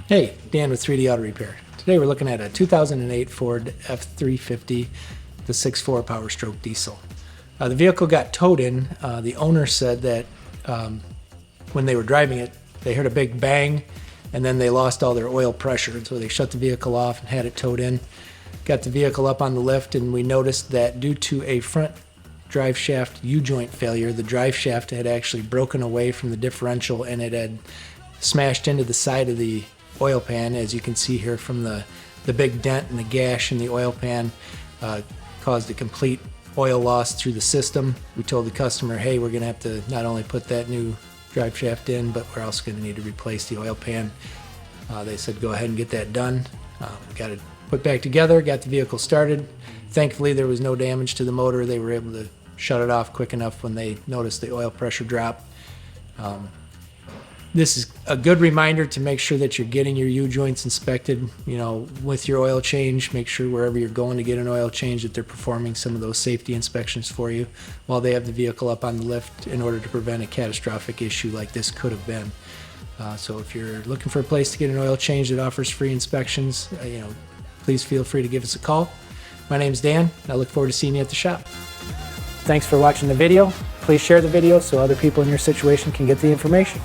Hey, Dan with 3D Auto Repair. Today we're looking at a 2008 Ford F350, the 6.4 Power Stroke diesel. The vehicle got towed in. The owner said that when they were driving it, they heard a big bang and then they lost all their oil pressure. And so they shut the vehicle off and had it towed in. Got the vehicle up on the lift, and we noticed that due to a front drive shaft U-joint failure, the drive shaft had actually broken away from the differential and it had smashed into the side of the oil pan, as you can see here from the big dent and the gash in the oil pan. Caused a complete oil loss through the system. We told the customer, hey, we're going to have to not only put that new drive shaft in, but we're also going to need to replace the oil pan. They said go ahead and get that done. We got it put back together, got the vehicle started. Thankfully there was no damage to the motor. They were able to shut it off quick enough when they noticed the oil pressure drop. This is a good reminder to make sure that you're getting your U-joints inspected, with your oil change. Make sure wherever you're going to get an oil change that they're performing some of those safety inspections for you while they have the vehicle up on the lift, in order to prevent a catastrophic issue like this could have been. So if you're looking for a place to get an oil change that offers free inspections, please feel free to give us a call. My name's Dan, and I look forward to seeing you at the shop. Thanks for watching the video. Please share the video so other people in your situation can get the information.